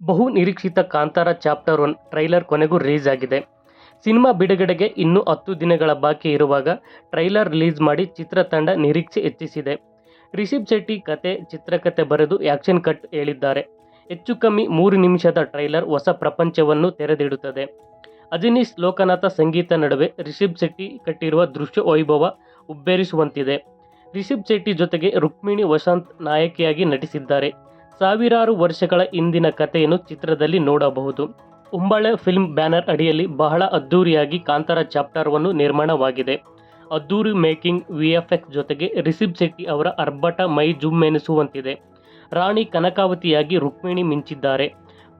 ಬಹು ನಿರೀಕ್ಷಿತ Kantara chapter 1 trailer ಕೊನೆಗೂ ರಿಲೀಸ್ ಆಗಿದೆ. ಸಿನಿಮಾ ಬಿಡುಗಡೆಗೆ ಇನ್ನೂ 10 ದಿನಗಳ ಬಾಕಿ ಇರುವಾಗ ಟ್ರೈಲರ್ ರಿಲೀಸ್ ಮಾಡಿ ಚಿತ್ರತಂಡ ನಿರೀಕ್ಷೆ ಹೆಚ್ಚಿಸಿದೆ. ರಿಷಬ್ ಶೆಟ್ಟಿ ಕತೆ, ಚಿತ್ರಕಥೆ ಬರೆದು ಆ್ಯಕ್ಷನ್ ಕಟ್ ಹೇಳಿದ್ದಾರೆ. ಹೆಚ್ಚು ಕಮ್ಮಿ 3 ನಿಮಿಷದ ಟ್ರೈಲರ್ ಹೊಸ ಪ್ರಪಂಚವನ್ನು ತೆರೆದಿಡುತ್ತದೆ. ಅಜನೀಶ್ ಲೋಕನಾಥ ಸಂಗೀತ ನಡುವೆ ರಿಷಬ್ ಶೆಟ್ಟಿ ಕಟ್ಟಿರುವ ದೃಶ್ಯ ವೈಭವ ಹುಬ್ಬೇರಿಸುವಂತಿದೆ. ರಿಷಬ್ ಶೆಟ್ಟಿ ಜೊತೆಗೆ ರುಕ್ಮಿಣಿ ವಸಂತ್ ನಾಯಕಿಯಾಗಿ ನಟಿಸಿದ್ದಾರೆ. ಸಾವಿರಾರು ವರ್ಷಗಳ ಹಿಂದಿನ ಕಥೆಯನ್ನು ಚಿತ್ರದಲ್ಲಿ ನೋಡಬಹುದು. ಉಂಬಾಳೆ ಫಿಲ್ಮ್ ಬ್ಯಾನರ್ ಅಡಿಯಲ್ಲಿ ಬಹಳ ಅದ್ದೂರಿಯಾಗಿ ಕಾಂತಾರ ಚಾಪ್ಟರ್ 1 ನಿರ್ಮಾಣವಾಗಿದೆ. ಅದ್ದೂರಿ ಮೇಕಿಂಗ್, ವಿಎಫ್ಎಕ್ಸ್ ಜೊತೆಗೆ ರಿಷಬ್ ಶೆಟ್ಟಿ ಅವರ ಅರ್ಭಟ ಮೈ ಜುಮ್ಮೆನಿಸುವಂತಿದೆ. ರಾಣಿ ಕನಕಾವತಿಯಾಗಿ ರುಕ್ಮಿಣಿ ಮಿಂಚಿದ್ದಾರೆ.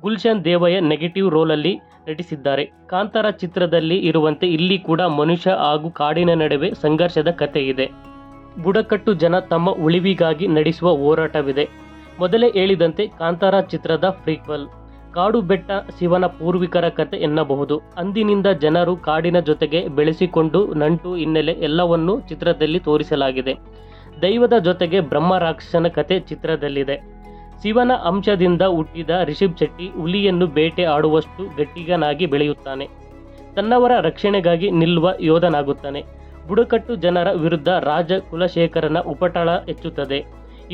ಗುಲ್ಶನ್ ದೇವಯ್ಯ ನೆಗೆಟಿವ್ ರೋಲಲ್ಲಿ ನಟಿಸಿದ್ದಾರೆ. ಕಾಂತಾರ ಚಿತ್ರದಲ್ಲಿ ಇರುವಂತೆ ಇಲ್ಲಿ ಕೂಡ ಮನುಷ್ಯ ಹಾಗೂ ಕಾಡಿನ ನಡುವೆ ಸಂಘರ್ಷದ ಕಥೆ ಇದೆ. ಬುಡಕಟ್ಟು ಜನ ತಮ್ಮ ಉಳಿವಿಗಾಗಿ ನಡೆಸುವ ಹೋರಾಟವಿದೆ. ಮೊದಲೇ ಹೇಳಿದಂತೆ ಕಾಂತಾರ ಚಿತ್ರದ ಪ್ರೀಕ್ವೆಲ್. ಕಾಡು ಬೆಟ್ಟ ಶಿವನ ಪೂರ್ವಿಕರ ಕತೆ ಎನ್ನಬಹುದು. ಅಂದಿನಿಂದ ಜನರು ಕಾಡಿನ ಜೊತೆಗೆ ಬೆಳೆಸಿಕೊಂಡು ನಂಟು, ಹಿನ್ನೆಲೆ ಎಲ್ಲವನ್ನೂ ಚಿತ್ರದಲ್ಲಿ ತೋರಿಸಲಾಗಿದೆ. ದೈವದ ಜೊತೆಗೆ ಬ್ರಹ್ಮ ರಾಕ್ಷಸನ ಕತೆ ಚಿತ್ರದಲ್ಲಿದೆ. ಶಿವನ ಅಂಶದಿಂದ ಹುಟ್ಟಿದ ರಿಷಬ್ ಶೆಟ್ಟಿ ಹುಲಿಯನ್ನು ಬೇಟೆ ಆಡುವಷ್ಟು ಗಟ್ಟಿಗನಾಗಿ ಬೆಳೆಯುತ್ತಾನೆ. ತನ್ನವರ ರಕ್ಷಣೆಗಾಗಿ ನಿಲ್ಲುವ ಯೋಧನಾಗುತ್ತಾನೆ. ಬುಡಕಟ್ಟು ಜನರ ವಿರುದ್ಧ ರಾಜ ಕುಲಶೇಖರನ ಉಪಟಳ ಹೆಚ್ಚುತ್ತದೆ.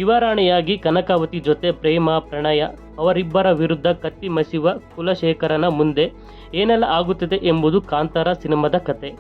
ಯುವರಾಣಿಯಾಗಿ ಕನಕಾವತಿ ಜೊತೆ ಪ್ರೇಮ, ಪ್ರಣಯ, ಅವರಿಬ್ಬರ ವಿರುದ್ಧ ಕತ್ತಿ ಮಸೀವ ಕುಲಶೇಖರನ ಮುಂದೆ ಏನೆಲ್ಲ ಆಗುತ್ತದೆ ಎಂಬುದು ಕಾಂತಾರ ಸಿನಿಮಾದ ಕತೆ.